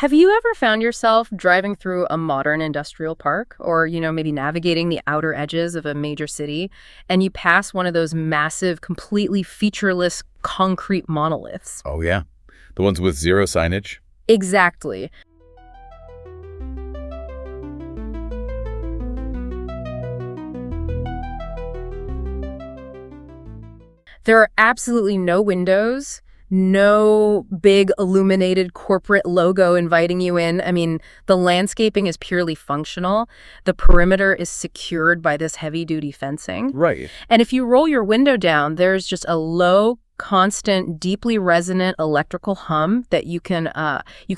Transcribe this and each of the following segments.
Have you ever found yourself driving through a modern industrial park or, maybe navigating the outer edges of a major city and you pass one of those massive, completely featureless concrete monoliths? Oh, yeah. The ones with zero signage? Exactly. There are absolutely no windows, no big illuminated corporate logo inviting you in. I mean, the landscaping is purely functional. The perimeter is secured by this heavy-duty fencing. Right. And if you roll your window down, there's just a low, constant, deeply resonant electrical hum that you can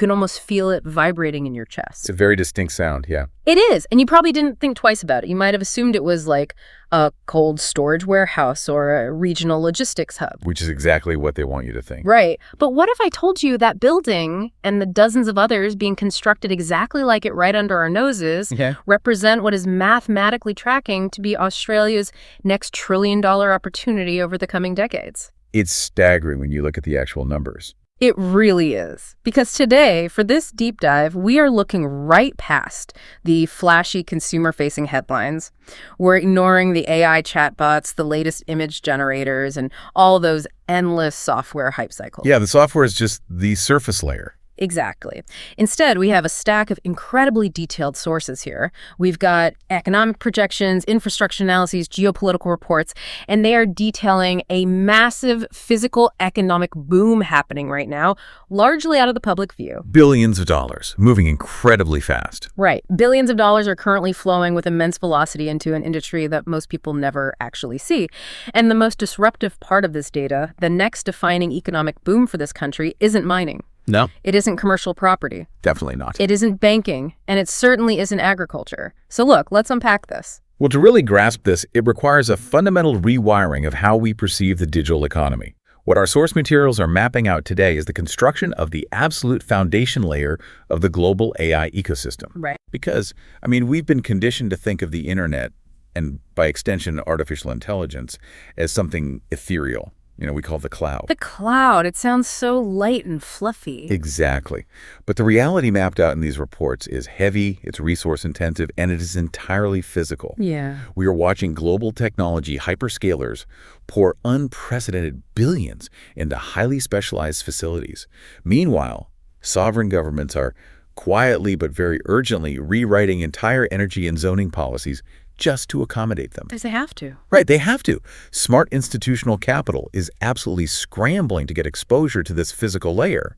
almost feel it vibrating in your chest. It's a very distinct sound, yeah. It is, and you probably didn't think twice about it. You might have assumed it was like a cold storage warehouse or a regional logistics hub. Which is exactly what they want you to think. Right. But what if I told you that building and the dozens of others being constructed exactly like it right under our noses represent what is mathematically tracking to be Australia's next trillion-dollar opportunity over the coming decades? It's staggering when you look at the actual numbers. It really is. Because today, for this deep dive, we are looking right past the flashy consumer-facing headlines. We're ignoring the AI chatbots, the latest image generators, and all those endless software hype cycles. Yeah, the software is just the surface layer. Exactly. Instead, we have a stack of incredibly detailed sources here. We've got economic projections, infrastructure analyses, geopolitical reports, and they are detailing a massive physical economic boom happening right now, largely out of the public view. Billions of dollars, moving incredibly fast. Right. Billions of dollars are currently flowing with immense velocity into an industry that most people never actually see. And the most disruptive part of this data, the next defining economic boom for this country, isn't mining. No. It isn't commercial property. Definitely not. It isn't banking, and it certainly isn't agriculture. So look, let's unpack this. Well, to really grasp this, it requires a fundamental rewiring of how we perceive the digital economy. What our source materials are mapping out today is the construction of the absolute foundation layer of the global AI ecosystem. Right. Because, we've been conditioned to think of the internet, and by extension, artificial intelligence, as something ethereal. We call it the cloud. The cloud. It sounds so light and fluffy. Exactly. But the reality mapped out in these reports is heavy, it's resource intensive, and it is entirely physical. Yeah. We are watching global technology hyperscalers pour unprecedented billions into highly specialized facilities. Meanwhile, sovereign governments are quietly but very urgently rewriting entire energy and zoning policies just to accommodate them. Because they have to. Right, they have to. Smart institutional capital is absolutely scrambling to get exposure to this physical layer.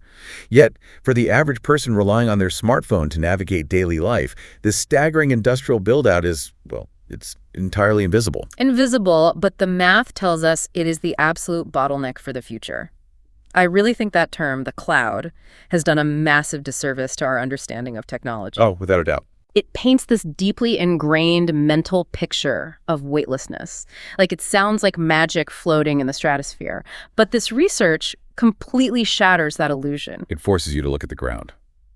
Yet, for the average person relying on their smartphone to navigate daily life, this staggering industrial build-out is, it's entirely invisible. Invisible, but the math tells us it is the absolute bottleneck for the future. I really think that term, the cloud, has done a massive disservice to our understanding of technology. Oh, without a doubt. It paints this deeply ingrained mental picture of weightlessness. Like it sounds like magic floating in the stratosphere. But this research completely shatters that illusion. It forces you to look at the ground.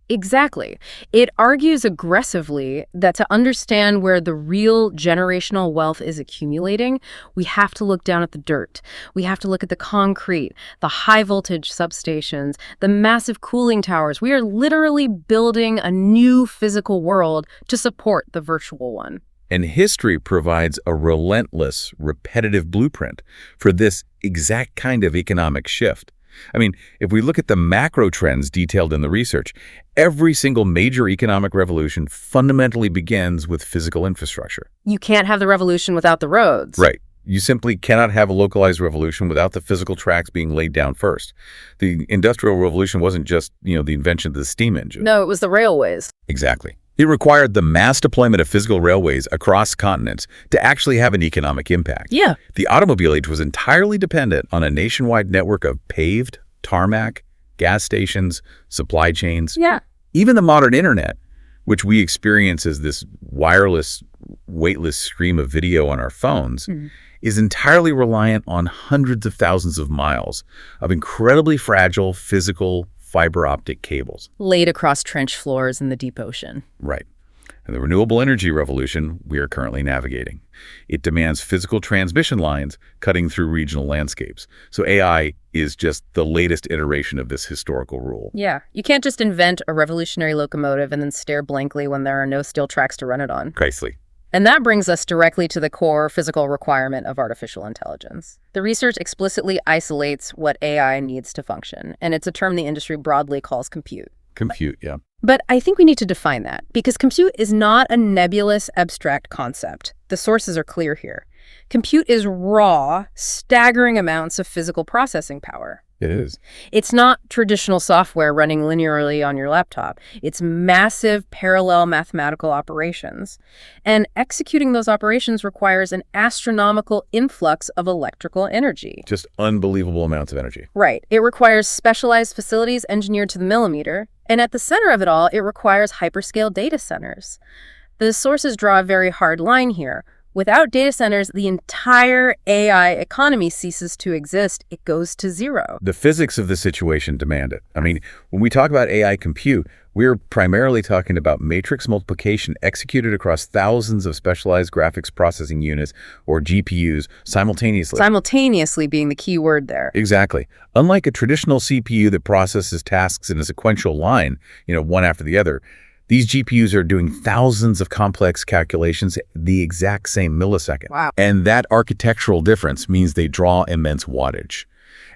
Exactly. It argues aggressively that to understand where the real generational wealth is accumulating, we have to look down at the dirt. We have to look at the concrete, the high-voltage substations, the massive cooling towers. We are literally building a new physical world to support the virtual one. And history provides a relentless, repetitive blueprint for this exact kind of economic shift. If we look at the macro trends detailed in the research, every single major economic revolution fundamentally begins with physical infrastructure. You can't have the revolution without the roads. Right. You simply cannot have a localized revolution without the physical tracks being laid down first. The Industrial Revolution wasn't just, the invention of the steam engine. No, it was the railways. Exactly. It required the mass deployment of physical railways across continents to actually have an economic impact. Yeah. The automobile age was entirely dependent on a nationwide network of paved, tarmac, gas stations, supply chains. Yeah. Even the modern internet, which we experience as this wireless, weightless stream of video on our phones, is entirely reliant on hundreds of thousands of miles of incredibly fragile physical fiber optic cables. Laid across trench floors in the deep ocean. Right. and the renewable energy revolution we are currently navigating. It demands physical transmission lines cutting through regional landscapes. So AI is just the latest iteration of this historical rule. Yeah, you can't just invent a revolutionary locomotive and then stare blankly when there are no steel tracks to run it on. Precisely. And that brings us directly to the core physical requirement of artificial intelligence. The research explicitly isolates what AI needs to function, and it's a term the industry broadly calls compute. Compute, yeah. But I think we need to define that, because compute is not a nebulous, abstract concept. The sources are clear here. Compute is raw, staggering amounts of physical processing power. It is. It's not traditional software running linearly on your laptop. It's massive parallel mathematical operations. And executing those operations requires an astronomical influx of electrical energy. Just unbelievable amounts of energy. Right. It requires specialized facilities engineered to the millimeter. And at the center of it all, it requires hyperscale data centers. The sources draw a very hard line here. Without data centers, the entire AI economy ceases to exist. It goes to zero. The physics of the situation demand it. I mean, when we talk about AI compute, we're primarily talking about matrix multiplication executed across thousands of specialized graphics processing units, or GPUs, simultaneously. Simultaneously being the key word there. Exactly. Unlike a traditional CPU that processes tasks in a sequential line, one after the other, these GPUs are doing thousands of complex calculations the exact same millisecond. Wow. And that architectural difference means they draw immense wattage.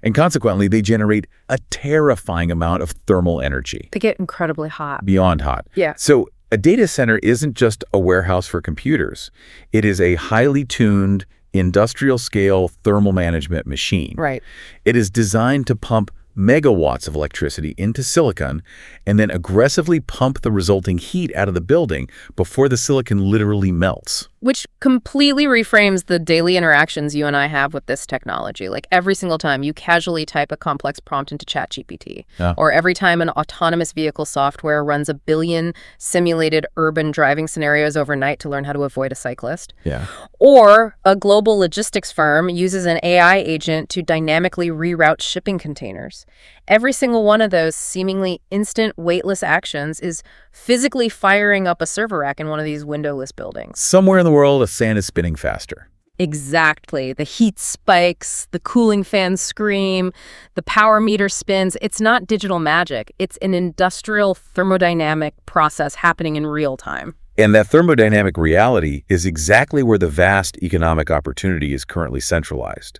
And consequently, they generate a terrifying amount of thermal energy. They get incredibly hot. Beyond hot. Yeah. So a data center isn't just a warehouse for computers. It is a highly tuned, industrial-scale thermal management machine. Right. It is designed to pump megawatts of electricity into silicon and then aggressively pump the resulting heat out of the building before the silicon literally melts. Which completely reframes the daily interactions you and I have with this technology. Like every single time you casually type a complex prompt into ChatGPT, or every time an autonomous vehicle software runs 1 billion simulated urban driving scenarios overnight to learn how to avoid a cyclist. Yeah. Or a global logistics firm uses an AI agent to dynamically reroute shipping containers. Every single one of those seemingly instant, weightless actions is physically firing up a server rack in one of these windowless buildings. Somewhere in the world, a sand is spinning faster. Exactly. The heat spikes, the cooling fans scream, the power meter spins. It's not digital magic. It's an industrial thermodynamic process happening in real time. And that thermodynamic reality is exactly where the vast economic opportunity is currently centralized.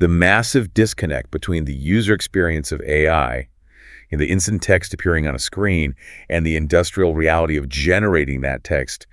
The massive disconnect between the user experience of AI, and the instant text appearing on a screen, and the industrial reality of generating that text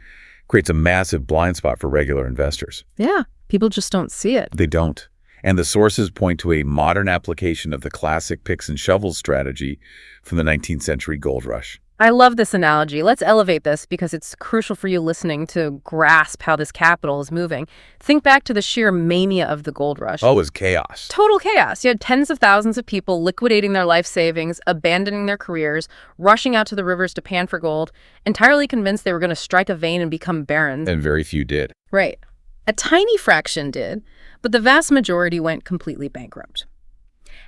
creates a massive blind spot for regular investors. Yeah, people just don't see it. They don't. And the sources point to a modern application of the classic picks and shovels strategy from the 19th century gold rush. I love this analogy. Let's elevate this because it's crucial for you listening to grasp how this capital is moving. Think back to the sheer mania of the gold rush. Oh, it was chaos. Total chaos. You had tens of thousands of people liquidating their life savings, abandoning their careers, rushing out to the rivers to pan for gold, entirely convinced they were going to strike a vein and become barons. And very few did. Right. A tiny fraction did, but the vast majority went completely bankrupt.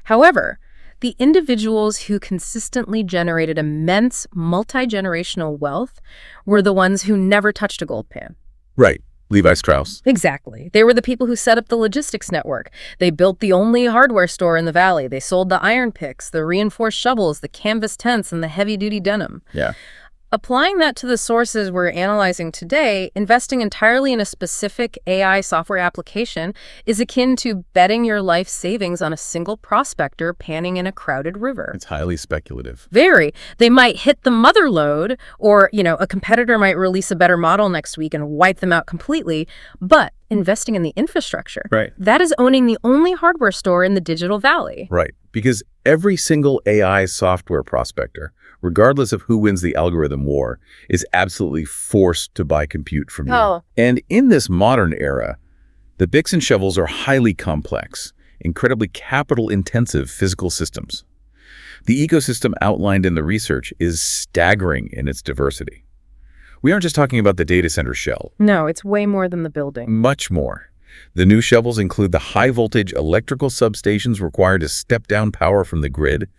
However, the individuals who consistently generated immense multi-generational wealth were the ones who never touched a gold pan. Right. Levi Strauss. Exactly. They were the people who set up the logistics network. They built the only hardware store in the valley. They sold the iron picks, the reinforced shovels, the canvas tents, and the heavy-duty denim. Yeah. Applying that to the sources we're analyzing today, investing entirely in a specific AI software application is akin to betting your life savings on a single prospector panning in a crowded river. It's highly speculative. Very. They might hit the mother lode, or, a competitor might release a better model next week and wipe them out completely, but investing in the infrastructure. Right. That is owning the only hardware store in the digital valley. Right. Because every single AI software prospector, regardless of who wins the algorithm war, is absolutely forced to buy compute from you. Oh. And in this modern era, the picks and shovels are highly complex, incredibly capital-intensive physical systems. The ecosystem outlined in the research is staggering in its diversity. We aren't just talking about the data center shell. No, it's way more than the building. Much more. The new shovels include the high-voltage electrical substations required to step down power from the grid.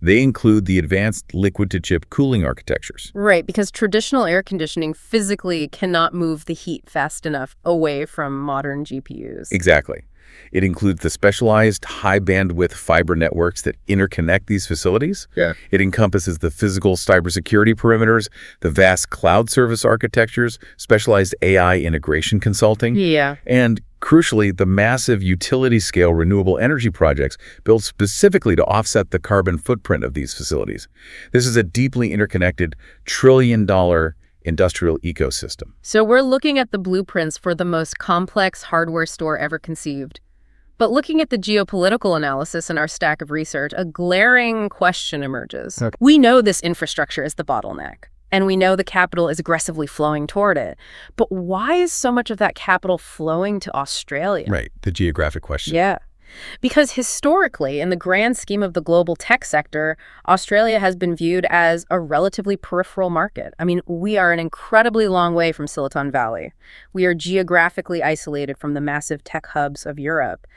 They include the advanced liquid-to-chip cooling architectures. Right, because traditional air conditioning physically cannot move the heat fast enough away from modern GPUs. Exactly. It includes the specialized high-bandwidth fiber networks that interconnect these facilities. Yeah. It encompasses the physical cybersecurity perimeters, the vast cloud service architectures, specialized AI integration consulting, Yeah. and crucially, the massive utility-scale renewable energy projects built specifically to offset the carbon footprint of these facilities. This is a deeply interconnected, trillion-dollar industrial ecosystem. So we're looking at the blueprints for the most complex hardware store ever conceived. But looking at the geopolitical analysis in our stack of research, a glaring question emerges. Okay. We know this infrastructure is the bottleneck, and we know the capital is aggressively flowing toward it. But why is so much of that capital flowing to Australia? Right, the geographic question. Yeah. Because historically, in the grand scheme of the global tech sector, Australia has been viewed as a relatively peripheral market. I mean, we are an incredibly long way from Silicon Valley. We are geographically isolated from the massive tech hubs of Europe.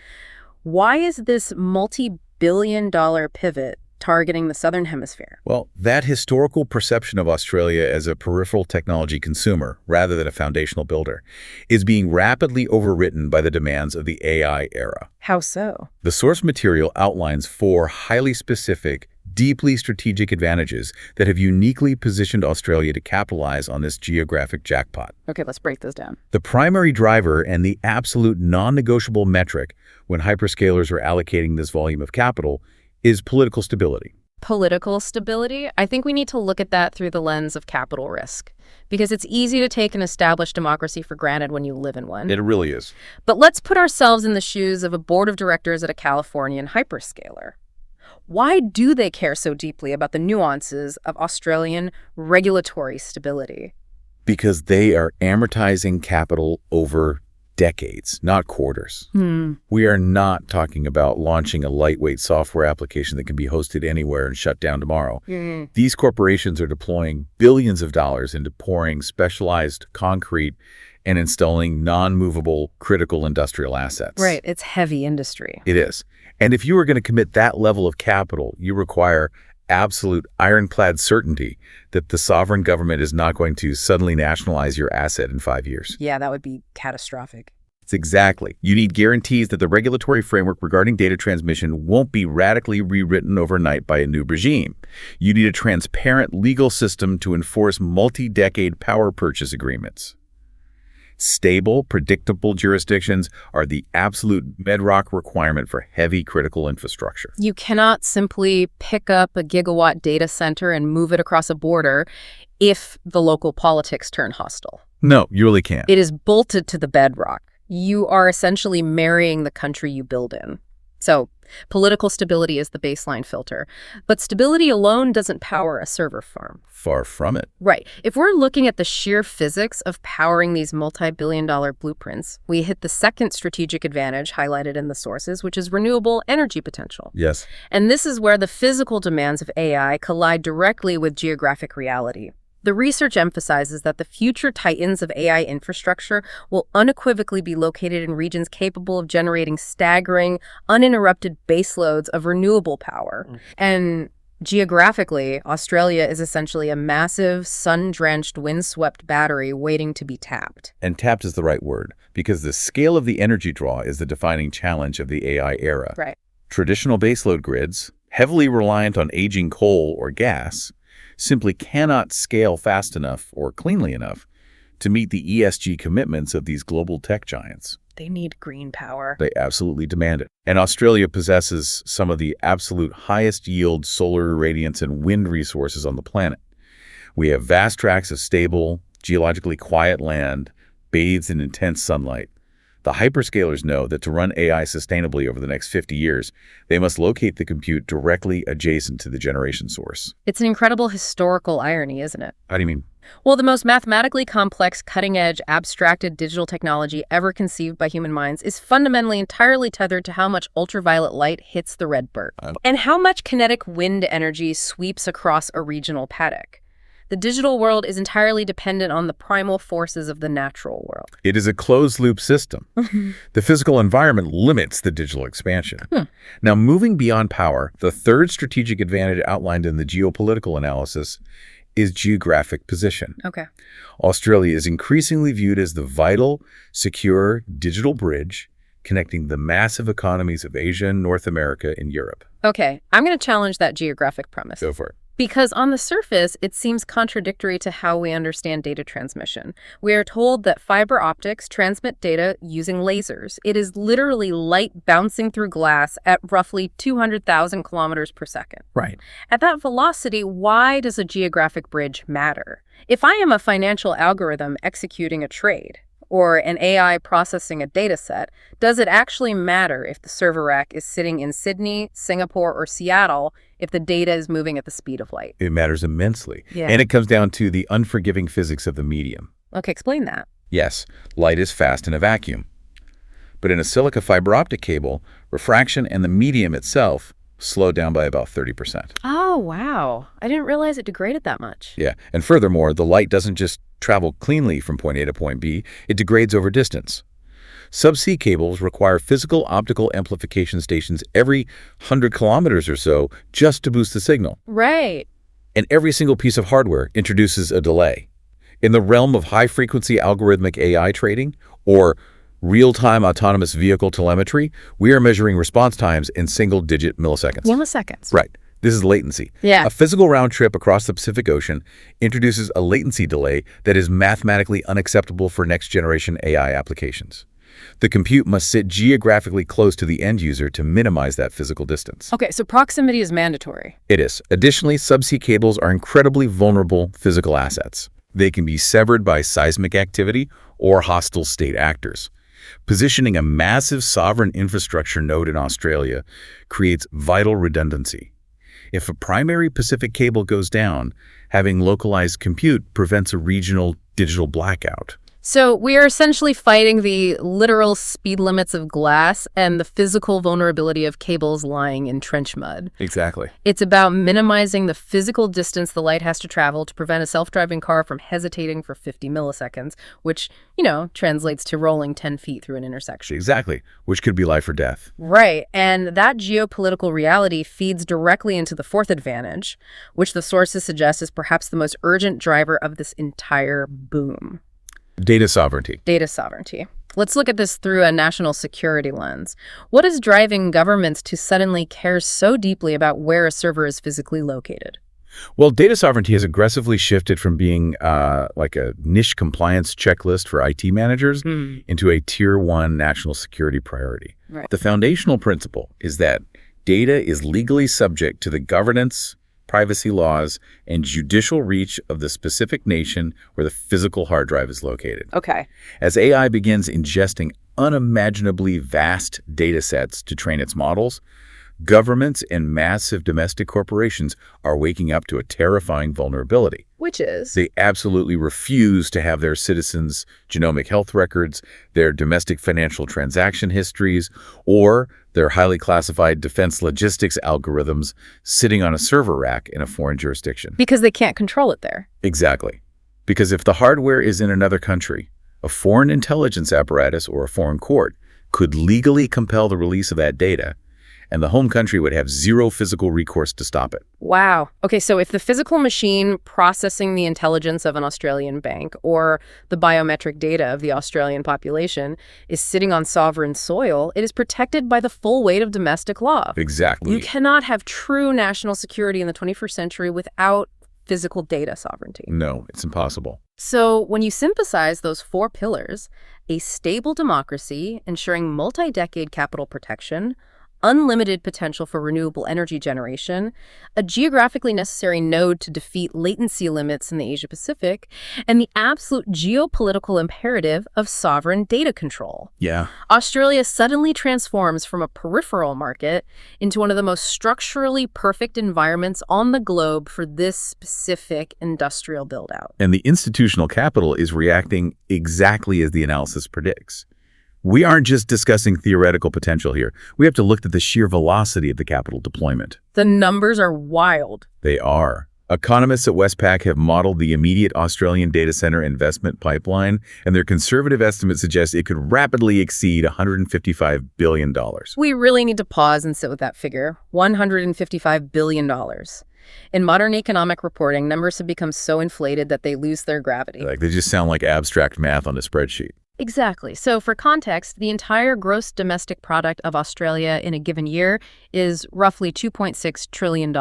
Why is this multi-billion-dollar pivot targeting the Southern Hemisphere? Well, that historical perception of Australia as a peripheral technology consumer, rather than a foundational builder, is being rapidly overwritten by the demands of the AI era. How so? The source material outlines 4 highly specific, deeply strategic advantages that have uniquely positioned Australia to capitalize on this geographic jackpot. Okay, let's break this down. The primary driver and the absolute non-negotiable metric when hyperscalers are allocating this volume of capital is political stability. Political stability? I think we need to look at that through the lens of capital risk, because it's easy to take an established democracy for granted when you live in one. It really is. But let's put ourselves in the shoes of a board of directors at a Californian hyperscaler. Why do they care so deeply about the nuances of Australian regulatory stability? Because they are amortizing capital over decades, not quarters. We are not talking about launching a lightweight software application that can be hosted anywhere and shut down tomorrow. These corporations are deploying billions of dollars into pouring specialized concrete and installing non-movable critical industrial assets. Right, it's heavy industry. It is. And if you are going to commit that level of capital, you require absolute ironclad certainty that the sovereign government is not going to suddenly nationalize your asset in 5 years. Yeah, that would be catastrophic. It's exactly. You need guarantees that the regulatory framework regarding data transmission won't be radically rewritten overnight by a new regime. You need a transparent legal system to enforce multi-decade power purchase agreements. Stable, predictable jurisdictions are the absolute bedrock requirement for heavy critical infrastructure. You cannot simply pick up a gigawatt data center and move it across a border if the local politics turn hostile. No, you really can't. It is bolted to the bedrock. You are essentially marrying the country you build in. So, political stability is the baseline filter. But stability alone doesn't power a server farm. Far from it. Right. If we're looking at the sheer physics of powering these multi-billion-dollar blueprints, we hit the second strategic advantage highlighted in the sources, which is renewable energy potential. Yes. And this is where the physical demands of AI collide directly with geographic reality. The research emphasizes that the future titans of AI infrastructure will unequivocally be located in regions capable of generating staggering, uninterrupted baseloads of renewable power. And geographically, Australia is essentially a massive, sun-drenched, windswept battery waiting to be tapped. And tapped is the right word, because the scale of the energy draw is the defining challenge of the AI era. Right. Traditional baseload grids, heavily reliant on aging coal or gas, simply cannot scale fast enough or cleanly enough to meet the ESG commitments of these global tech giants. They need green power. They absolutely demand it. And Australia possesses some of the absolute highest yield solar irradiance and wind resources on the planet. We have vast tracts of stable, geologically quiet land, bathed in intense sunlight. The hyperscalers know that to run AI sustainably over the next 50 years, they must locate the compute directly adjacent to the generation source. It's an incredible historical irony, isn't it? How do you mean? Well, the most mathematically complex, cutting-edge, abstracted digital technology ever conceived by human minds is fundamentally entirely tethered to how much ultraviolet light hits the red bird and how much kinetic wind energy sweeps across a regional paddock. The digital world is entirely dependent on the primal forces of the natural world. It is a closed-loop system. The physical environment limits the digital expansion. Now, moving beyond power, the third strategic advantage outlined in the geopolitical analysis is geographic position. Okay. Australia is increasingly viewed as the vital, secure digital bridge connecting the massive economies of Asia and North America and Europe. Okay, I'm going to challenge that geographic premise. Go for it. Because on the surface, it seems contradictory to how we understand data transmission. We are told that fiber optics transmit data using lasers. It is literally light bouncing through glass at roughly 200,000 kilometers per second. Right. At that velocity, why does a geographic bridge matter? If I am a financial algorithm executing a trade, or an AI processing a data set, does it actually matter if the server rack is sitting in Sydney, Singapore, or Seattle if the data is moving at the speed of light? It matters immensely. Yeah. And it comes down to the unforgiving physics of the medium. Okay, explain that. Yes, light is fast in a vacuum. But in a silica fiber optic cable, refraction and the medium itself slow down by about 30%. Oh, wow. I didn't realize it degraded that much. Yeah, and furthermore, the light doesn't just travel cleanly from point A to point B, it degrades over distance. Subsea cables require physical optical amplification stations every 100 kilometers or so just to boost the signal. Right. And every single piece of hardware introduces a delay. In the realm of high-frequency algorithmic AI trading or real-time autonomous vehicle telemetry, we are measuring response times in single-digit milliseconds. Milliseconds. Right. This is latency. Yeah. A physical round trip across the Pacific Ocean introduces a latency delay that is mathematically unacceptable for next-generation AI applications. The compute must sit geographically close to the end user to minimize that physical distance. Okay, so proximity is mandatory. It is. Additionally, subsea cables are incredibly vulnerable physical assets. They can be severed by seismic activity or hostile state actors. Positioning a massive sovereign infrastructure node in Australia creates vital redundancy. If a primary Pacific cable goes down, having localized compute prevents a regional digital blackout. So we are essentially fighting the literal speed limits of glass and the physical vulnerability of cables lying in trench mud. Exactly. It's about minimizing the physical distance the light has to travel to prevent a self-driving car from hesitating for 50 milliseconds, which, translates to rolling 10 feet through an intersection. Exactly, which could be life or death. Right, and that geopolitical reality feeds directly into the fourth advantage, which the sources suggest is perhaps the most urgent driver of this entire boom. Data sovereignty. Data sovereignty. Let's look at this through a national security lens. What is driving governments to suddenly care so deeply about where a server is physically located? Well, data sovereignty has aggressively shifted from being like a niche compliance checklist for IT managers into a tier 1 national security priority. Right. The foundational principle is that data is legally subject to the governance, privacy laws, and judicial reach of the specific nation where the physical hard drive is located. Okay. As AI begins ingesting unimaginably vast data sets to train its models, governments and massive domestic corporations are waking up to a terrifying vulnerability. Which is? They absolutely refuse to have their citizens' genomic health records, their domestic financial transaction histories, or their highly classified defense logistics algorithms sitting on a server rack in a foreign jurisdiction. Because they can't control it there. Exactly. Because if the hardware is in another country, a foreign intelligence apparatus or a foreign court could legally compel the release of that data, and the home country would have zero physical recourse to stop it. Wow. Okay, so if the physical machine processing the intelligence of an Australian bank or the biometric data of the Australian population is sitting on sovereign soil, it is protected by the full weight of domestic law. Exactly. You cannot have true national security in the 21st century without physical data sovereignty. No, it's impossible. So when you synthesize those four pillars, a stable democracy ensuring multi-decade capital protection, unlimited potential for renewable energy generation, a geographically necessary node to defeat latency limits in the Asia-Pacific, and the absolute geopolitical imperative of sovereign data control. Yeah. Australia suddenly transforms from a peripheral market into one of the most structurally perfect environments on the globe for this specific industrial build-out. And the institutional capital is reacting exactly as the analysis predicts. We aren't just discussing theoretical potential here. We have to look at the sheer velocity of the capital deployment. The numbers are wild. They are. Economists at Westpac have modeled the immediate Australian data center investment pipeline, and their conservative estimates suggest it could rapidly exceed $155 billion. We really need to pause and sit with that figure, $155 billion. In modern economic reporting, numbers have become so inflated that they lose their gravity. Like, they just sound like abstract math on a spreadsheet. Exactly. So for context, the entire gross domestic product of Australia in a given year is roughly $2.6 trillion.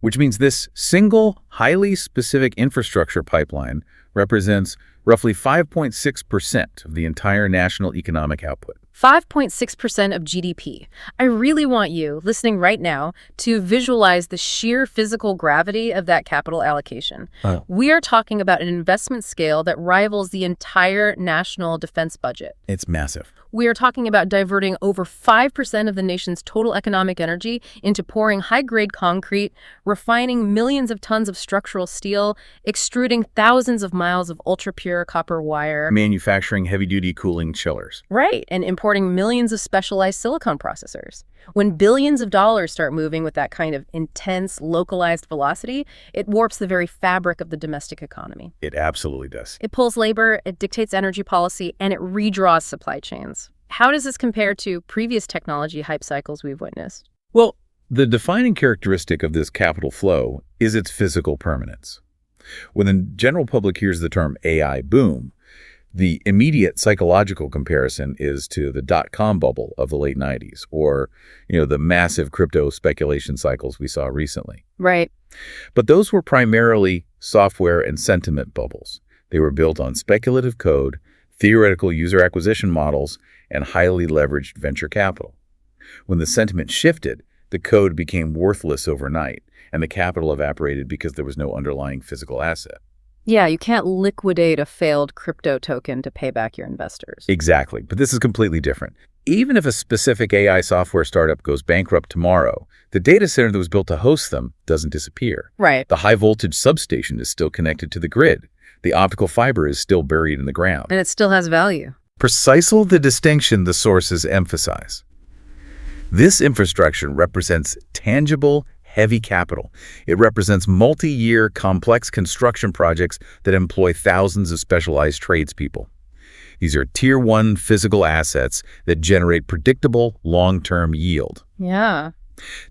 Which means this single, highly specific infrastructure pipeline represents roughly 5.6% of the entire national economic output. 5.6% of GDP. I really want you, listening right now, to visualize the sheer physical gravity of that capital allocation. Oh. We are talking about an investment scale that rivals the entire national defense budget. It's massive. We are talking about diverting over 5% of the nation's total economic energy into pouring high-grade concrete, refining millions of tons of structural steel, extruding thousands of miles of ultra-pure copper wire. Manufacturing heavy-duty cooling chillers. Right, and importing millions of specialized silicon processors. When billions of dollars start moving with that kind of intense, localized velocity, it warps the very fabric of the domestic economy. It absolutely does. It pulls labor, it dictates energy policy, and it redraws supply chains. How does this compare to previous technology hype cycles we've witnessed? Well, the defining characteristic of this capital flow is its physical permanence. When the general public hears the term AI boom, the immediate psychological comparison is to the dot-com bubble of the late 90s or, the massive crypto speculation cycles we saw recently. Right. But those were primarily software and sentiment bubbles. They were built on speculative code, theoretical user acquisition models, and highly leveraged venture capital. When the sentiment shifted, the code became worthless overnight, and the capital evaporated because there was no underlying physical asset. Yeah, you can't liquidate a failed crypto token to pay back your investors. Exactly, but this is completely different. Even if a specific AI software startup goes bankrupt tomorrow, the data center that was built to host them doesn't disappear. Right. The high-voltage substation is still connected to the grid. The optical fiber is still buried in the ground. And it still has value. Precisely the distinction the sources emphasize. This infrastructure represents tangible, heavy capital. It represents multi-year, complex construction projects that employ thousands of specialized tradespeople. These are Tier 1 physical assets that generate predictable, long-term yield. Yeah.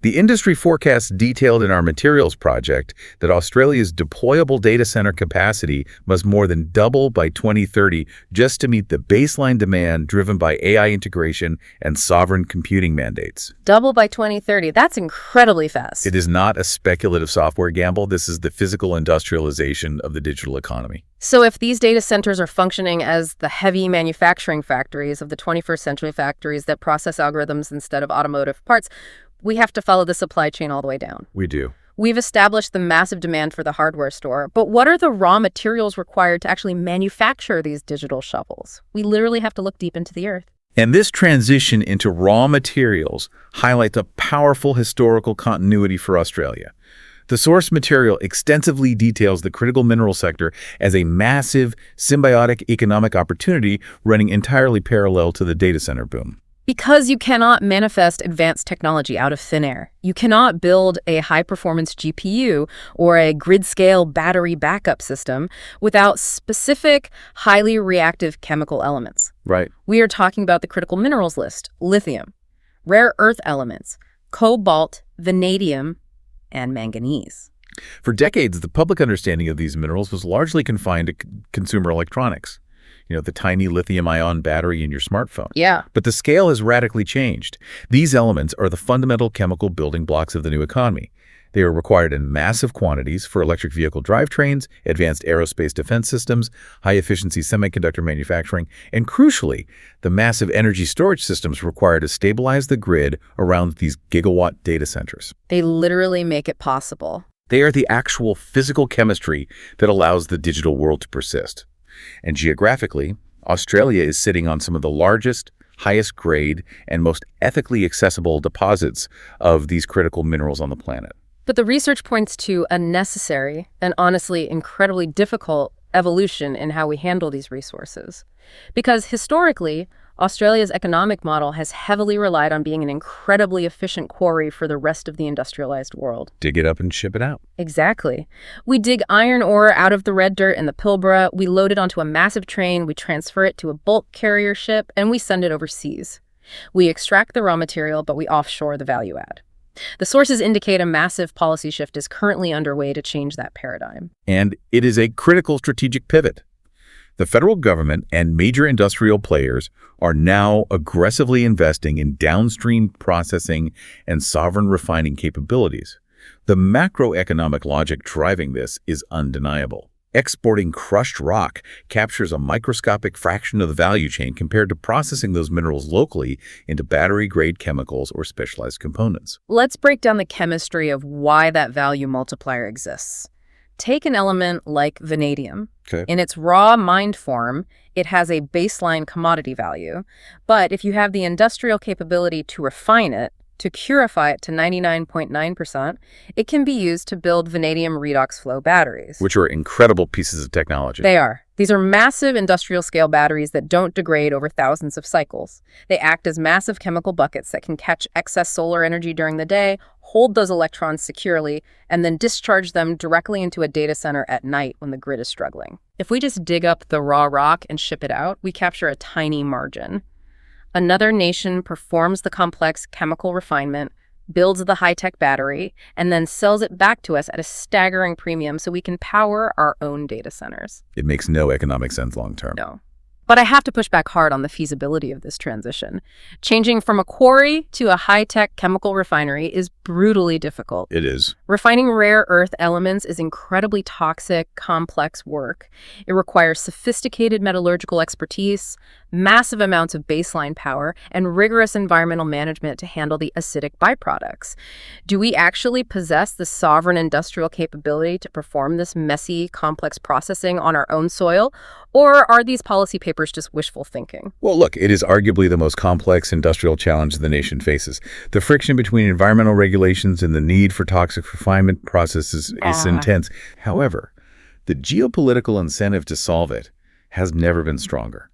The industry forecasts detailed in our materials project that Australia's deployable data center capacity must more than double by 2030 just to meet the baseline demand driven by AI integration and sovereign computing mandates. Double by 2030. That's incredibly fast. It is not a speculative software gamble. This is the physical industrialization of the digital economy. So if these data centers are functioning as the heavy manufacturing factories of the 21st century factories that process algorithms instead of automotive parts, we have to follow the supply chain all the way down. We do. We've established the massive demand for the hardware store, but what are the raw materials required to actually manufacture these digital shovels? We literally have to look deep into the earth. And this transition into raw materials highlights a powerful historical continuity for Australia. The source material extensively details the critical mineral sector as a massive, symbiotic economic opportunity running entirely parallel to the data center boom. Because you cannot manifest advanced technology out of thin air. You cannot build a high-performance GPU or a grid-scale battery backup system without specific, highly reactive chemical elements. Right. We are talking about the critical minerals list: lithium, rare earth elements, cobalt, vanadium, and manganese. For decades, the public understanding of these minerals was largely confined to consumer electronics. The tiny lithium-ion battery in your smartphone. Yeah. But the scale has radically changed. These elements are the fundamental chemical building blocks of the new economy. They are required in massive quantities for electric vehicle drivetrains, advanced aerospace defense systems, high-efficiency semiconductor manufacturing, and crucially, the massive energy storage systems required to stabilize the grid around these gigawatt data centers. They literally make it possible. They are the actual physical chemistry that allows the digital world to persist. And geographically, Australia is sitting on some of the largest, highest grade, and most ethically accessible deposits of these critical minerals on the planet. But the research points to a necessary and honestly incredibly difficult evolution in how we handle these resources. Because historically, Australia's economic model has heavily relied on being an incredibly efficient quarry for the rest of the industrialized world. Dig it up and ship it out. Exactly. We dig iron ore out of the red dirt in the Pilbara, we load it onto a massive train, we transfer it to a bulk carrier ship, and we send it overseas. We extract the raw material, but we offshore the value add. The sources indicate a massive policy shift is currently underway to change that paradigm. And it is a critical strategic pivot. The federal government and major industrial players are now aggressively investing in downstream processing and sovereign refining capabilities. The macroeconomic logic driving this is undeniable. Exporting crushed rock captures a microscopic fraction of the value chain compared to processing those minerals locally into battery-grade chemicals or specialized components. Let's break down the chemistry of why that value multiplier exists. Take an element like vanadium. Okay. In its raw mined form, it has a baseline commodity value. But if you have the industrial capability to refine it, to purify it to 99.9%, it can be used to build vanadium redox flow batteries. Which are incredible pieces of technology. They are. These are massive industrial-scale batteries that don't degrade over thousands of cycles. They act as massive chemical buckets that can catch excess solar energy during the day, hold those electrons securely, and then discharge them directly into a data center at night when the grid is struggling. If we just dig up the raw rock and ship it out, we capture a tiny margin. Another nation performs the complex chemical refinement, builds the high-tech battery, and then sells it back to us at a staggering premium so we can power our own data centers. It makes no economic sense long-term. No. But I have to push back hard on the feasibility of this transition. Changing from a quarry to a high-tech chemical refinery is brutally difficult. It is. Refining rare earth elements is incredibly toxic, complex work. It requires sophisticated metallurgical expertise, massive amounts of baseline power, and rigorous environmental management to handle the acidic byproducts. Do we actually possess the sovereign industrial capability to perform this messy, complex processing on our own soil? Or are these policy papers just wishful thinking? Well, look, it is arguably the most complex industrial challenge the nation faces. The friction between environmental regulations and the need for toxic refinement processes is intense. However, the geopolitical incentive to solve it has never been stronger.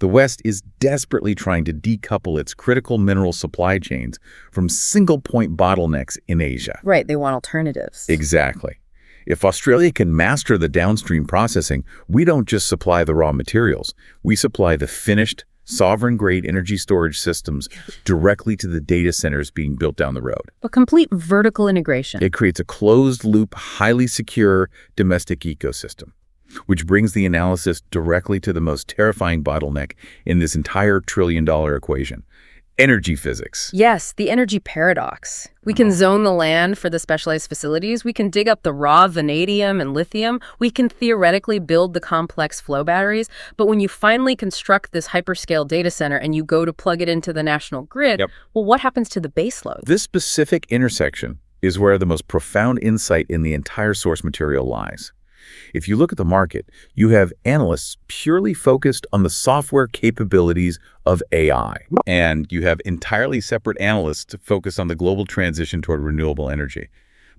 The West is desperately trying to decouple its critical mineral supply chains from single-point bottlenecks in Asia. Right, they want alternatives. Exactly. If Australia can master the downstream processing, we don't just supply the raw materials. We supply the finished, sovereign-grade energy storage systems directly to the data centers being built down the road. But complete vertical integration. It creates a closed-loop, highly secure domestic ecosystem, which brings the analysis directly to the most terrifying bottleneck in this entire trillion-dollar equation: energy physics. Yes, the energy paradox. We can zone the land for the specialized facilities. We can dig up the raw vanadium and lithium. We can theoretically build the complex flow batteries. But when you finally construct this hyperscale data center and you go to plug it into the national grid, well, what happens to the baseload? This specific intersection is where the most profound insight in the entire source material lies. If you look at the market, you have analysts purely focused on the software capabilities of AI, and you have entirely separate analysts focused on the global transition toward renewable energy.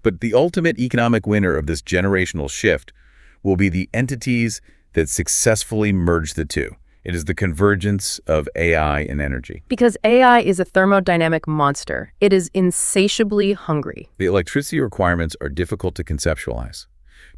But the ultimate economic winner of this generational shift will be the entities that successfully merge the two. It is the convergence of AI and energy. Because AI is a thermodynamic monster. It is insatiably hungry. The electricity requirements are difficult to conceptualize.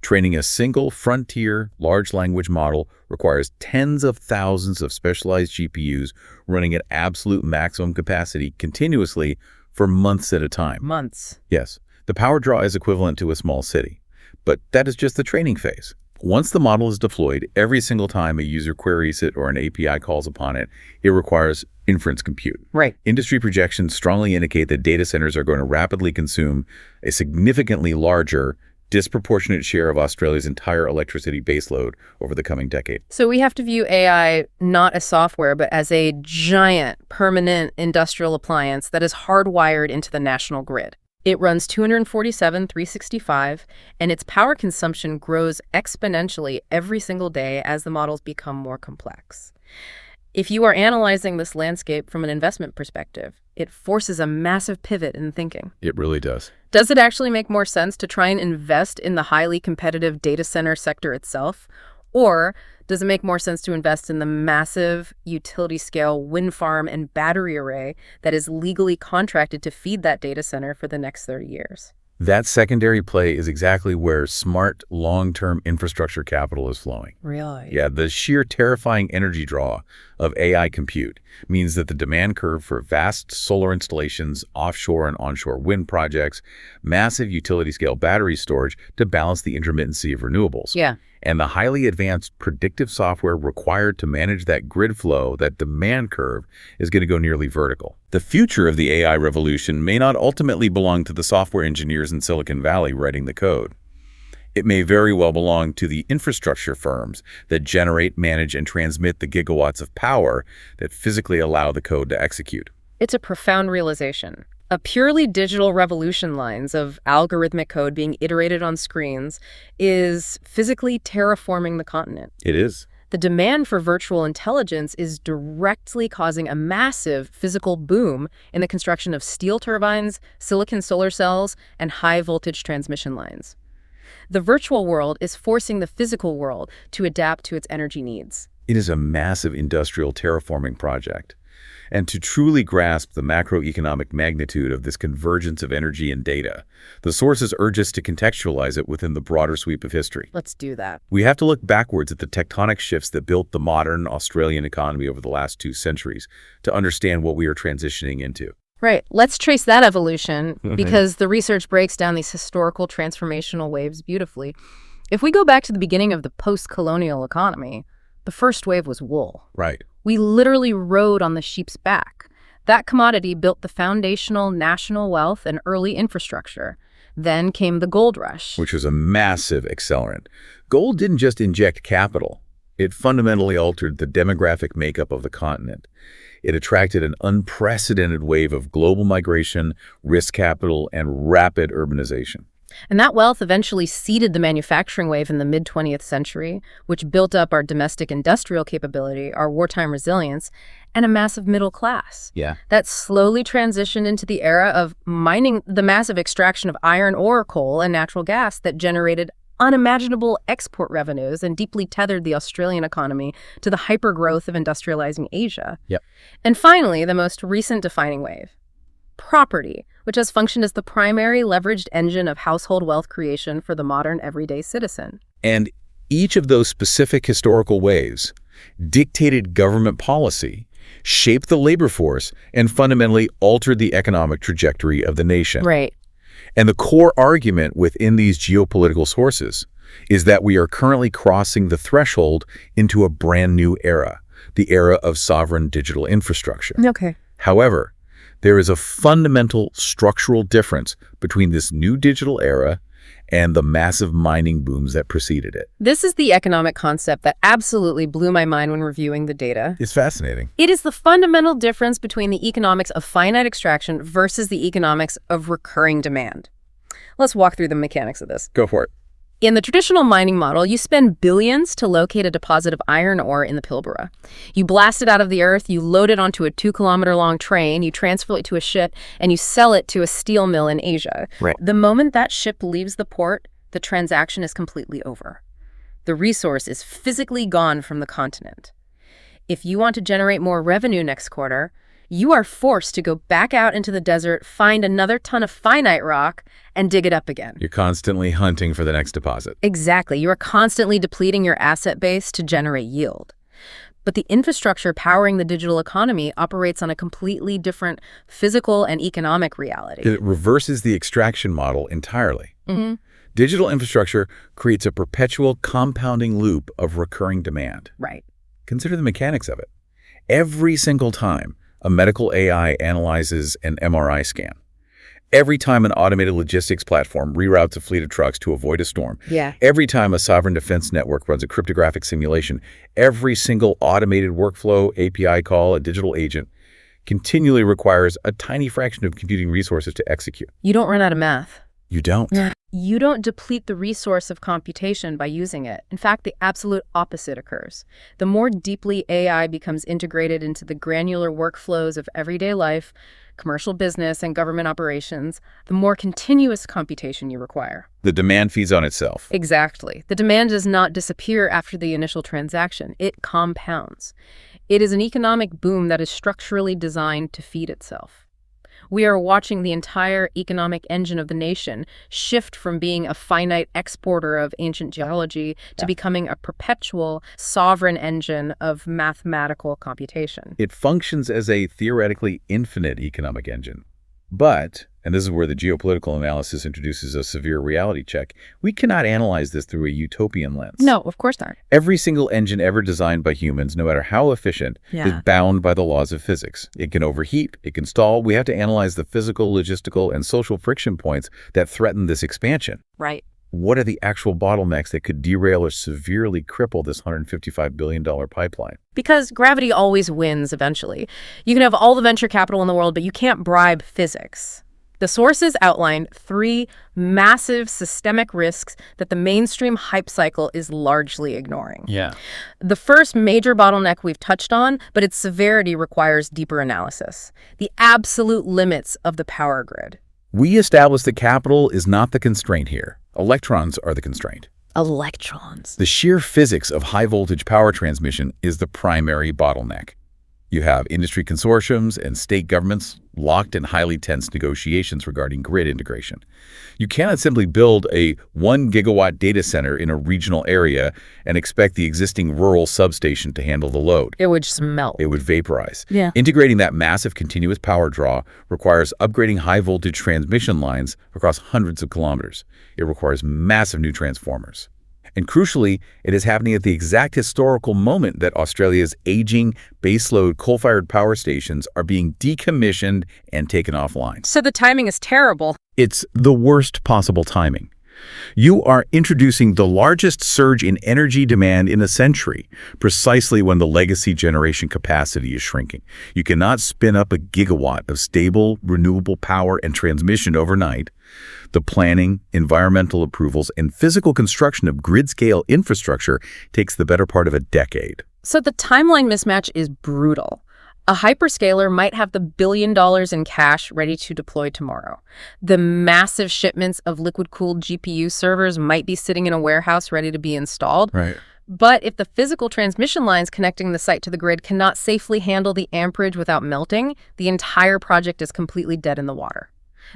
Training a single frontier large language model requires tens of thousands of specialized GPUs running at absolute maximum capacity continuously for months at a time. Months. Yes, the power draw is equivalent to a small city, but that is just the training phase. Once the model is deployed, every single time a user queries it or an API calls upon it, it requires inference compute. Right. Industry projections strongly indicate that data centers are going to rapidly consume a significantly larger, disproportionate share of Australia's entire electricity baseload over the coming decade. So we have to view AI not as software, but as a giant, permanent industrial appliance that is hardwired into the national grid. It runs 247/365, and its power consumption grows exponentially every single day as the models become more complex. If you are analyzing this landscape from an investment perspective, it forces a massive pivot in thinking. It really does. Does it actually make more sense to try and invest in the highly competitive data center sector itself? Or Does it make more sense to invest in the massive utility-scale wind farm and battery array that is legally contracted to feed that data center for the next 30 years? That secondary play is exactly where smart, long-term infrastructure capital is flowing. Really? Yeah, the sheer terrifying energy draw of AI compute means that the demand curve for vast solar installations, offshore and onshore wind projects, massive utility-scale battery storage to balance the intermittency of renewables. Yeah. And the highly advanced predictive software required to manage that grid flow, that demand curve, is going to go nearly vertical. The future of the AI revolution may not ultimately belong to the software engineers in Silicon Valley writing the code. It may very well belong to the infrastructure firms that generate, manage, and transmit the gigawatts of power that physically allow the code to execute. It's a profound realization. A purely digital revolution lines of algorithmic code being iterated on screens is physically terraforming the continent. It is. The demand for virtual intelligence is directly causing a massive physical boom in the construction of steel turbines, silicon solar cells, and high-voltage transmission lines. The virtual world is forcing the physical world to adapt to its energy needs. It is a massive industrial terraforming project. And to truly grasp the macroeconomic magnitude of this convergence of energy and data, the sources urge us to contextualize it within the broader sweep of history. Let's do that. We have to look backwards at the tectonic shifts that built the modern Australian economy over the last 2 centuries to understand what we are transitioning into. Right. Let's trace that evolution because the research breaks down these historical transformational waves beautifully. If we go back to the beginning of the post-colonial economy, the first wave was wool. Right. We literally rode on the sheep's back. That commodity built the foundational national wealth and early infrastructure. Then came the gold rush. Which was a massive accelerant. Gold didn't just inject capital. It fundamentally altered the demographic makeup of the continent. It attracted an unprecedented wave of global migration, risk capital, and rapid urbanization. And that wealth eventually seeded the manufacturing wave in the mid-20th century, which built up our domestic industrial capability, our wartime resilience, and a massive middle class. Yeah. That slowly transitioned into the era of mining, the massive extraction of iron ore, coal, and natural gas that generated unimaginable export revenues and deeply tethered the Australian economy to the hypergrowth of industrializing Asia. Yep. And finally, the most recent defining wave, property, which has functioned as the primary leveraged engine of household wealth creation for the modern everyday citizen. And each of those specific historical waves dictated government policy, shaped the labor force, and fundamentally altered the economic trajectory of the nation. Right. And the core argument within these geopolitical sources is that we are currently crossing the threshold into a brand new era, the era of sovereign digital infrastructure. Okay. However, there is a fundamental structural difference between this new digital era and the massive mining booms that preceded it. This is the economic concept that absolutely blew my mind when reviewing the data. It's fascinating. It is the fundamental difference between the economics of finite extraction versus the economics of recurring demand. Let's walk through the mechanics of this. Go for it. In the traditional mining model, you spend billions to locate a deposit of iron ore in the Pilbara. You blast it out of the earth, you load it onto a 2-kilometer-long train, you transfer it to a ship, and you sell it to a steel mill in Asia. Right. The moment that ship leaves the port, the transaction is completely over. The resource is physically gone from the continent. If you want to generate more revenue next quarter, you are forced to go back out into the desert, find another ton of finite rock, and dig it up again. You're constantly hunting for the next deposit. Exactly. You are constantly depleting your asset base to generate yield. But the infrastructure powering the digital economy operates on a completely different physical and economic reality. It reverses the extraction model entirely. Mm-hmm. Digital infrastructure creates a perpetual compounding loop of recurring demand. Right. Consider the mechanics of it. Every single time a medical AI analyzes an MRI scan, every time an automated logistics platform reroutes a fleet of trucks to avoid a storm, every time a sovereign defense network runs a cryptographic simulation, every single automated workflow, API call, a digital agent continually requires a tiny fraction of computing resources to execute. You don't run out of math. You don't. You don't deplete the resource of computation by using it. In fact, the absolute opposite occurs. The more deeply AI becomes integrated into the granular workflows of everyday life, commercial business, and government operations, the more continuous computation you require. The demand feeds on itself. Exactly. The demand does not disappear after the initial transaction. It compounds. It is an economic boom that is structurally designed to feed itself. We are watching the entire economic engine of the nation shift from being a finite exporter of ancient geology to becoming a perpetual, sovereign engine of mathematical computation. It functions as a theoretically infinite economic engine. But, and this is where the geopolitical analysis introduces a severe reality check, we cannot analyze this through a utopian lens. No, of course not. Every single engine ever designed by humans, no matter how efficient, is bound by the laws of physics. It can overheat, it can stall. We have to analyze the physical, logistical, and social friction points that threaten this expansion. Right. What are the actual bottlenecks that could derail or severely cripple this $155 billion pipeline? Because gravity always wins eventually. You can have all the venture capital in the world, but you can't bribe physics. The sources outline 3 massive systemic risks that the mainstream hype cycle is largely ignoring. Yeah. The first major bottleneck we've touched on, but its severity requires deeper analysis. The absolute limits of the power grid. We established that capital is not the constraint here. Electrons are the constraint. Electrons. The sheer physics of high-voltage power transmission is the primary bottleneck. You have industry consortiums and state governments locked in highly tense negotiations regarding grid integration. You cannot simply build a 1-gigawatt data center in a regional area and expect the existing rural substation to handle the load. It would just melt. It would vaporize. Yeah. Integrating that massive continuous power draw requires upgrading high-voltage transmission lines across hundreds of kilometers. It requires massive new transformers. And crucially, it is happening at the exact historical moment that Australia's aging baseload coal-fired power stations are being decommissioned and taken offline. So the timing is terrible. It's the worst possible timing. You are introducing the largest surge in energy demand in a century, precisely when the legacy generation capacity is shrinking. You cannot spin up a gigawatt of stable, renewable power and transmission overnight. The planning, environmental approvals, and physical construction of grid-scale infrastructure takes the better part of a decade. So the timeline mismatch is brutal. A hyperscaler might have the $1 billion in cash ready to deploy tomorrow. The massive shipments of liquid-cooled GPU servers might be sitting in a warehouse ready to be installed. Right. But if the physical transmission lines connecting the site to the grid cannot safely handle the amperage without melting, the entire project is completely dead in the water.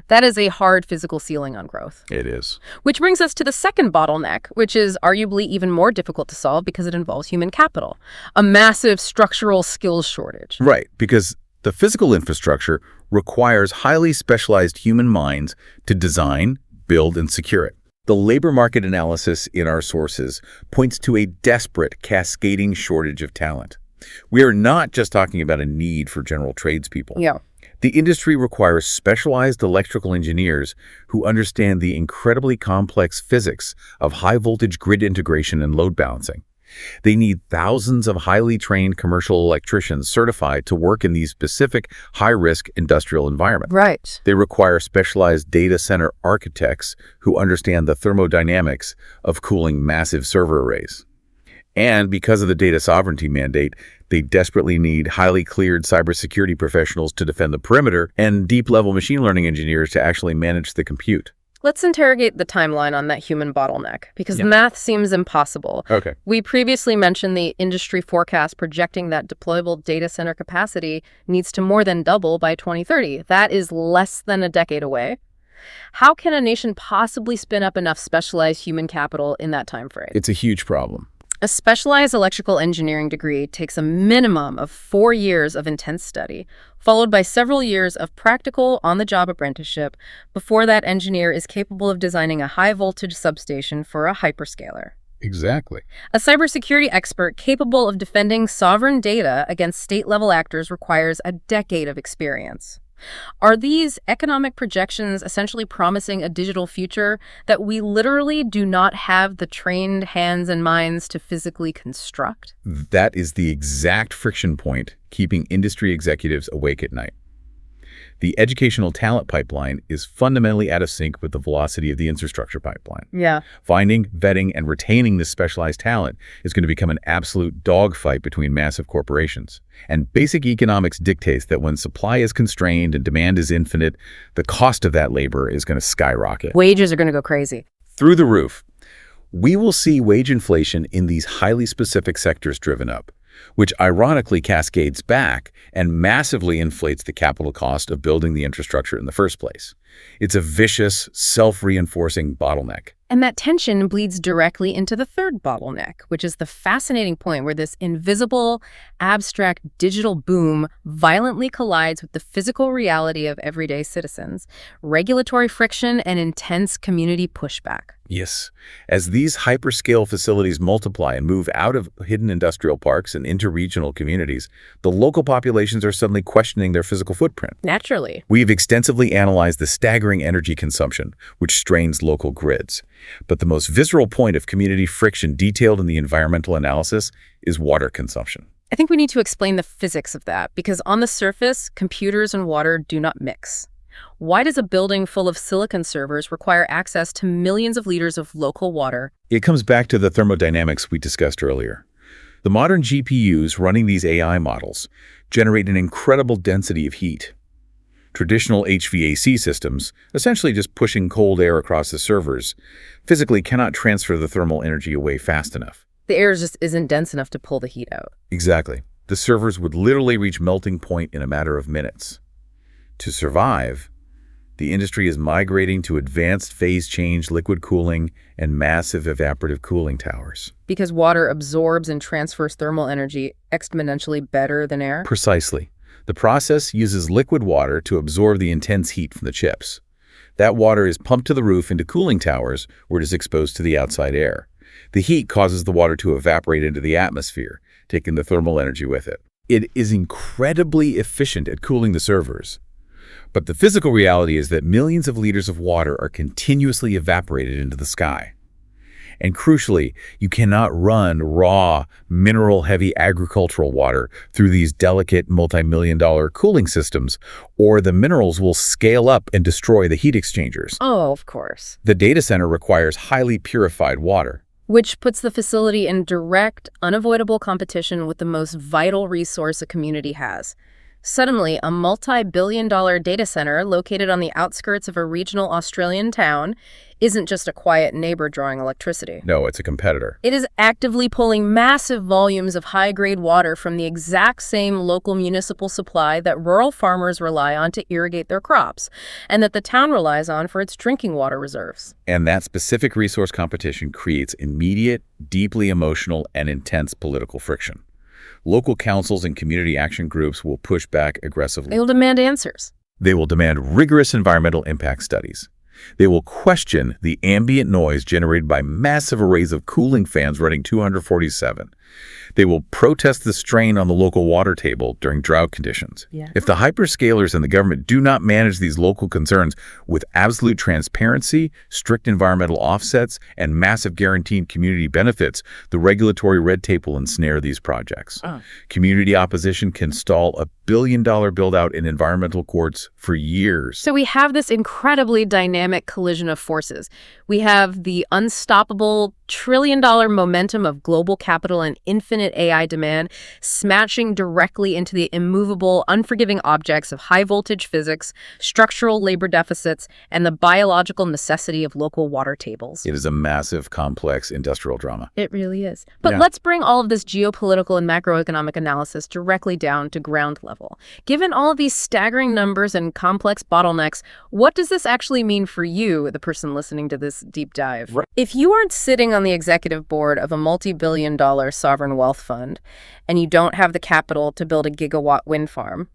That is a hard physical ceiling on growth. It is. Which brings us to the second bottleneck, which is arguably even more difficult to solve because it involves human capital. A massive structural skills shortage. Right, because the physical infrastructure requires highly specialized human minds to design, build, and secure it. The labor market analysis in our sources points to a desperate, cascading shortage of talent. We are not just talking about a need for general tradespeople. Yeah. The industry requires specialized electrical engineers who understand the incredibly complex physics of high-voltage grid integration and load balancing. They need thousands of highly trained commercial electricians certified to work in these specific high-risk industrial environments. Right. They require specialized data center architects who understand the thermodynamics of cooling massive server arrays. And because of the data sovereignty mandate, they desperately need highly cleared cybersecurity professionals to defend the perimeter and deep-level machine learning engineers to actually manage the compute. Let's interrogate the timeline on that human bottleneck, because the math seems impossible. Okay. We previously mentioned the industry forecast projecting that deployable data center capacity needs to more than double by 2030. That is less than a decade away. How can a nation possibly spin up enough specialized human capital in that time frame? It's a huge problem. A specialized electrical engineering degree takes a minimum of 4 years of intense study, followed by several years of practical on-the-job apprenticeship before that engineer is capable of designing a high-voltage substation for a hyperscaler. Exactly. A cybersecurity expert capable of defending sovereign data against state-level actors requires a decade of experience. Are these economic projections essentially promising a digital future that we literally do not have the trained hands and minds to physically construct? That is the exact friction point keeping industry executives awake at night. The educational talent pipeline is fundamentally out of sync with the velocity of the infrastructure pipeline. Yeah. Finding, vetting, and retaining this specialized talent is going to become an absolute dogfight between massive corporations. And basic economics dictates that when supply is constrained and demand is infinite, the cost of that labor is going to skyrocket. Wages are going to go crazy. Through the roof. We will see wage inflation in these highly specific sectors driven up, which ironically cascades back and massively inflates the capital cost of building the infrastructure in the first place. It's a vicious, self-reinforcing bottleneck. And that tension bleeds directly into the third bottleneck, which is the fascinating point where this invisible, abstract digital boom violently collides with the physical reality of everyday citizens, regulatory friction, and intense community pushback. Yes. As these hyperscale facilities multiply and move out of hidden industrial parks and into regional communities, the local populations are suddenly questioning their physical footprint. Naturally. We've extensively analyzed the staggering energy consumption, which strains local grids. But the most visceral point of community friction detailed in the environmental analysis is water consumption. I think we need to explain the physics of that, because on the surface, computers and water do not mix. Why does a building full of silicon servers require access to millions of liters of local water? It comes back to the thermodynamics we discussed earlier. The modern GPUs running these AI models generate an incredible density of heat. Traditional HVAC systems, essentially just pushing cold air across the servers, physically cannot transfer the thermal energy away fast enough. The air just isn't dense enough to pull the heat out. Exactly. The servers would literally reach melting point in a matter of minutes. To survive, the industry is migrating to advanced phase change liquid cooling and massive evaporative cooling towers. Because water absorbs and transfers thermal energy exponentially better than air? Precisely. The process uses liquid water to absorb the intense heat from the chips. That water is pumped to the roof into cooling towers where it is exposed to the outside air. The heat causes the water to evaporate into the atmosphere, taking the thermal energy with it. It is incredibly efficient at cooling the servers. But the physical reality is that millions of liters of water are continuously evaporated into the sky. And crucially, you cannot run raw, mineral-heavy agricultural water through these delicate multi-million-dollar cooling systems, or the minerals will scale up and destroy the heat exchangers. Oh, of course. The data center requires highly purified water, Which puts the facility in direct, unavoidable competition with the most vital resource a community has. Suddenly, a multi-billion-dollar data center located on the outskirts of a regional Australian town isn't just a quiet neighbor drawing electricity. No, it's a competitor. It is actively pulling massive volumes of high-grade water from the exact same local municipal supply that rural farmers rely on to irrigate their crops, and that the town relies on for its drinking water reserves. And that specific resource competition creates immediate, deeply emotional, and intense political friction. Local councils and community action groups will push back aggressively. They will demand answers. They will demand rigorous environmental impact studies. They will question the ambient noise generated by massive arrays of cooling fans running 247. They will protest the strain on the local water table during drought conditions. If the hyperscalers and the government do not manage these local concerns with absolute transparency, strict environmental offsets, and massive guaranteed community benefits, the regulatory red tape will ensnare these projects. Community opposition can stall a billion-dollar build-out in environmental courts for years. So we have this incredibly dynamic collision of forces. We have the unstoppable trillion-dollar momentum of global capital and infinite AI demand smashing directly into the immovable, unforgiving objects of high-voltage physics, structural labor deficits, and the biological necessity of local water tables. It is a massive, complex industrial drama. It really is. But let's bring all of this geopolitical and macroeconomic analysis directly down to ground level. Given all of these staggering numbers and complex bottlenecks, what does this actually mean for you, the person listening to this deep dive? If you aren't sitting on the executive board of a multi-billion-dollar sovereign wealth fund and you don't have the capital to build a gigawatt wind farm,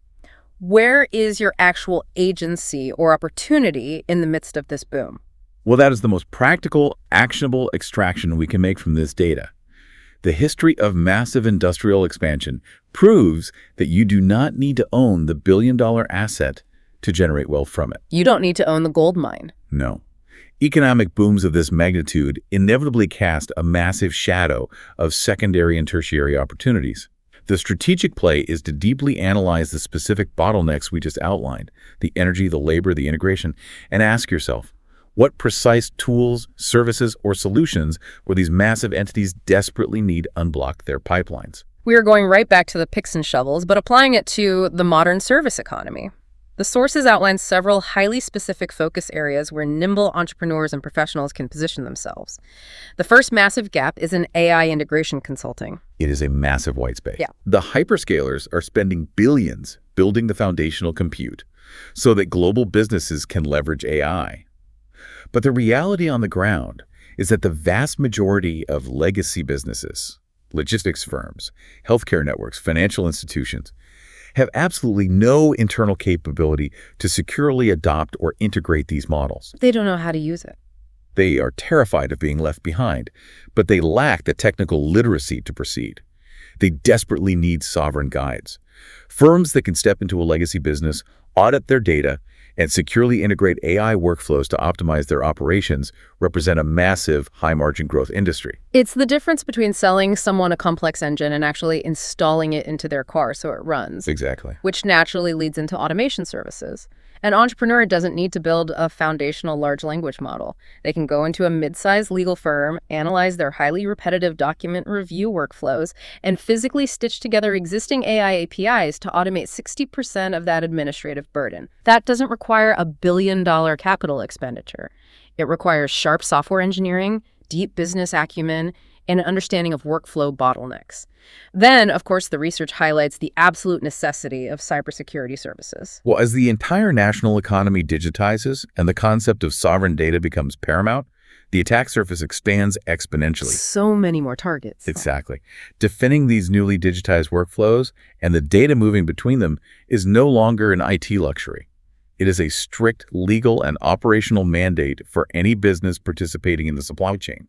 where is your actual agency or opportunity in the midst of this boom? Well, that is the most practical, actionable extraction we can make from this data. The history of massive industrial expansion proves that you do not need to own the billion-dollar asset to generate wealth from it. You don't need to own the gold mine. No. Economic booms of this magnitude inevitably cast a massive shadow of secondary and tertiary opportunities. The strategic play is to deeply analyze the specific bottlenecks we just outlined, the energy, the labor, the integration, and ask yourself, what precise tools, services, or solutions will these massive entities desperately need to unblock their pipelines? We are going right back to the picks and shovels, but applying it to the modern service economy. The sources outline several highly specific focus areas where nimble entrepreneurs and professionals can position themselves. The first massive gap is in AI integration consulting. It is a massive white space. Yeah. The hyperscalers are spending billions building the foundational compute so that global businesses can leverage AI. But the reality on the ground is that the vast majority of legacy businesses, logistics firms, healthcare networks, financial institutions, have absolutely no internal capability to securely adopt or integrate these models. They don't know how to use it. They are terrified of being left behind, but they lack the technical literacy to proceed. They desperately need sovereign guides. Firms that can step into a legacy business, audit their data, and securely integrate AI workflows to optimize their operations represent a massive, high-margin growth industry. It's the difference between selling someone a complex engine and actually installing it into their car so it runs. Exactly. Which naturally leads into automation services. An entrepreneur doesn't need to build a foundational large language model. They can go into a mid-sized legal firm, analyze their highly repetitive document review workflows, and physically stitch together existing AI APIs to automate 60% of that administrative burden. That doesn't require a billion-dollar capital expenditure. It requires sharp software engineering, deep business acumen, and an understanding of workflow bottlenecks. Then, of course, the research highlights the absolute necessity of cybersecurity services. Well, as the entire national economy digitizes and the concept of sovereign data becomes paramount, the attack surface expands exponentially. So many more targets. Exactly. Defending these newly digitized workflows and the data moving between them is no longer an IT luxury. It is a strict legal and operational mandate for any business participating in the supply chain.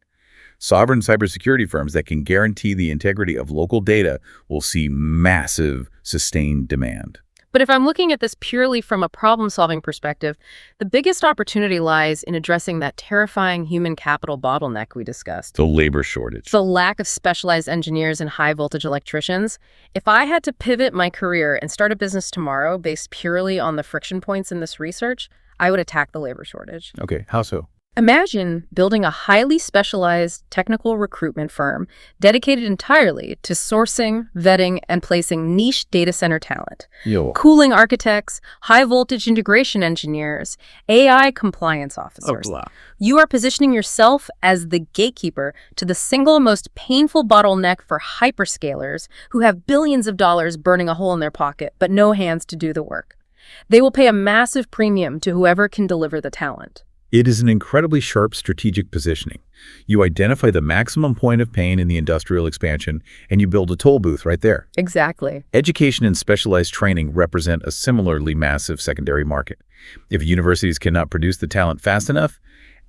Sovereign cybersecurity firms that can guarantee the integrity of local data will see massive, sustained demand. But if I'm looking at this purely from a problem-solving perspective, the biggest opportunity lies in addressing that terrifying human capital bottleneck we discussed. The labor shortage. The lack of specialized engineers and high-voltage electricians. If I had to pivot my career and start a business tomorrow based purely on the friction points in this research, I would attack the labor shortage. Okay, how so? Imagine building a highly specialized technical recruitment firm dedicated entirely to sourcing, vetting, and placing niche data center talent. Cooling architects, high-voltage integration engineers, AI compliance officers. You are positioning yourself as the gatekeeper to the single most painful bottleneck for hyperscalers who have billions of dollars burning a hole in their pocket, but no hands to do the work. They will pay a massive premium to whoever can deliver the talent. It is an incredibly sharp strategic positioning. You identify the maximum point of pain in the industrial expansion, and you build a toll booth right there. Exactly. Education and specialized training represent a similarly massive secondary market. If universities cannot produce the talent fast enough,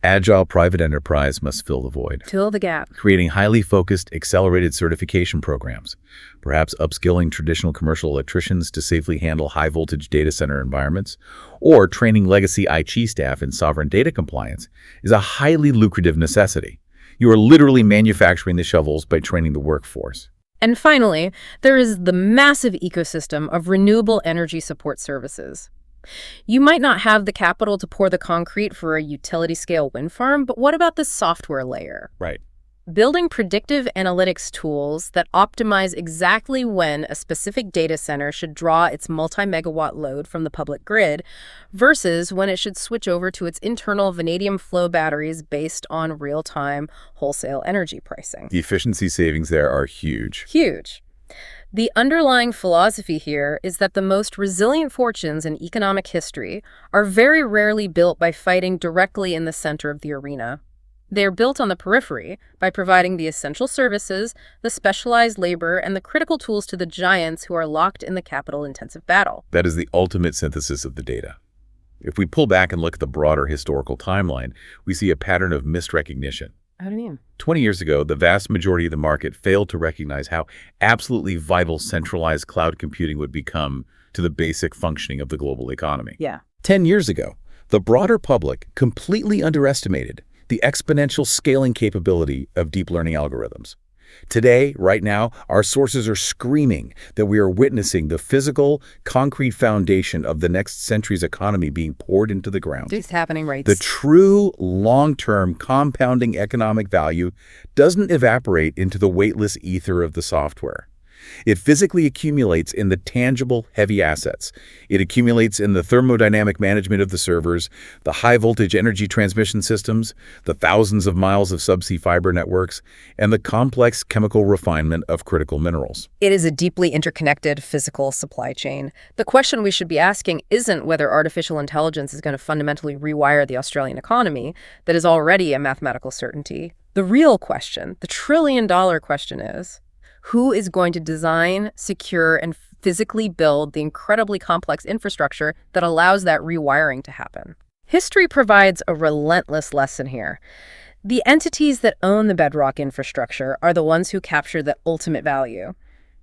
agile private enterprise must fill the void. Fill the gap. Creating highly focused, accelerated certification programs, perhaps upskilling traditional commercial electricians to safely handle high-voltage data center environments, or training legacy IT staff in sovereign data compliance is a highly lucrative necessity. You are literally manufacturing the shovels by training the workforce. And finally, there is the massive ecosystem of renewable energy support services. You might not have the capital to pour the concrete for a utility-scale wind farm, but what about the software layer? Right. Building predictive analytics tools that optimize exactly when a specific data center should draw its multi-megawatt load from the public grid versus when it should switch over to its internal vanadium flow batteries based on real-time wholesale energy pricing. The efficiency savings there are huge. Huge. The underlying philosophy here is that the most resilient fortunes in economic history are very rarely built by fighting directly in the center of the arena. They are built on the periphery by providing the essential services, the specialized labor, and the critical tools to the giants who are locked in the capital-intensive battle. That is the ultimate synthesis of the data. If we pull back and look at the broader historical timeline, we see a pattern of missed recognition. How do you mean? 20 years ago, the vast majority of the market failed to recognize how absolutely vital centralized cloud computing would become to the basic functioning of the global economy. Yeah. 10 years ago, the broader public completely underestimated the exponential scaling capability of deep learning algorithms. Today, right now, our sources are screaming that we are witnessing the physical, concrete foundation of the next century's economy being poured into the ground. It's happening right. The true long-term compounding economic value doesn't evaporate into the weightless ether of the software. It physically accumulates in the tangible, heavy assets. It accumulates in the thermodynamic management of the servers, the high-voltage energy transmission systems, the thousands of miles of subsea fiber networks, and the complex chemical refinement of critical minerals. It is a deeply interconnected physical supply chain. The question we should be asking isn't whether artificial intelligence is going to fundamentally rewire the Australian economy. That is already a mathematical certainty. The real question, the trillion-dollar question is, who is going to design, secure, and physically build the incredibly complex infrastructure that allows that rewiring to happen? History provides a relentless lesson here. The entities that own the bedrock infrastructure are the ones who capture the ultimate value.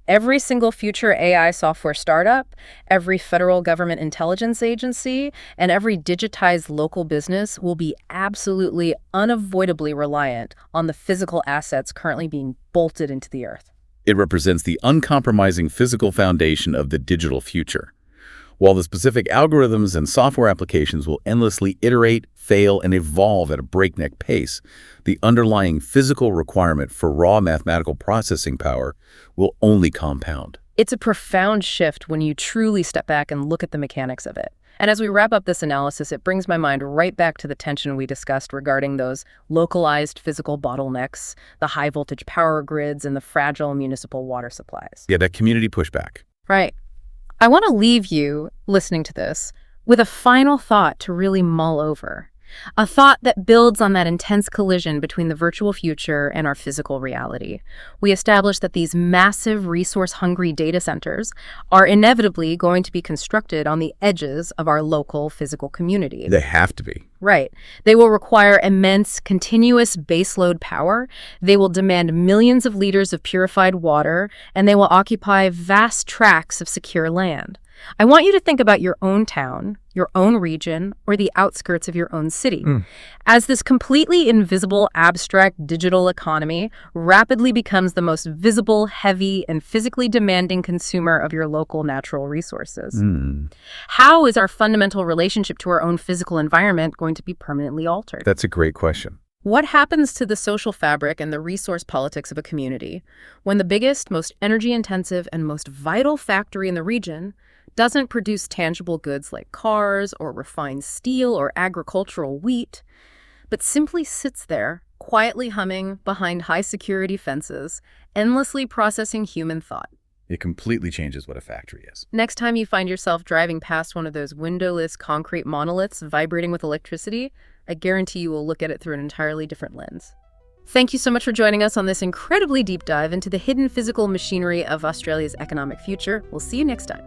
Every single future AI software startup, every federal government intelligence agency, and every digitized local business will be absolutely unavoidably reliant on the physical assets currently being bolted into the earth. It represents the uncompromising physical foundation of the digital future. While the specific algorithms and software applications will endlessly iterate, fail, and evolve at a breakneck pace, the underlying physical requirement for raw mathematical processing power will only compound. It's a profound shift when you truly step back and look at the mechanics of it. And as we wrap up this analysis, it brings my mind right back to the tension we discussed regarding those localized physical bottlenecks, the high-voltage power grids, and the fragile municipal water supplies. Yeah, that community pushback. Right. I want to leave you, listening to this, with a final thought to really mull over. A thought that builds on that intense collision between the virtual future and our physical reality. We established that these massive resource-hungry data centers are inevitably going to be constructed on the edges of our local physical community. They have to be. Right. They will require immense, continuous baseload power. They will demand millions of liters of purified water, and they will occupy vast tracts of secure land. I want you to think about your own town, your own region, or the outskirts of your own city. As this completely invisible, abstract digital economy rapidly becomes the most visible, heavy, and physically demanding consumer of your local natural resources. How is our fundamental relationship to our own physical environment going to be permanently altered? That's a great question. What happens to the social fabric and the resource politics of a community when the biggest, most energy-intensive, and most vital factory in the region doesn't produce tangible goods like cars or refined steel or agricultural wheat, but simply sits there, quietly humming behind high-security fences, endlessly processing human thought? It completely changes what a factory is. Next time you find yourself driving past one of those windowless concrete monoliths vibrating with electricity, I guarantee you will look at it through an entirely different lens. Thank you so much for joining us on this incredibly deep dive into the hidden physical machinery of Australia's economic future. We'll see you next time.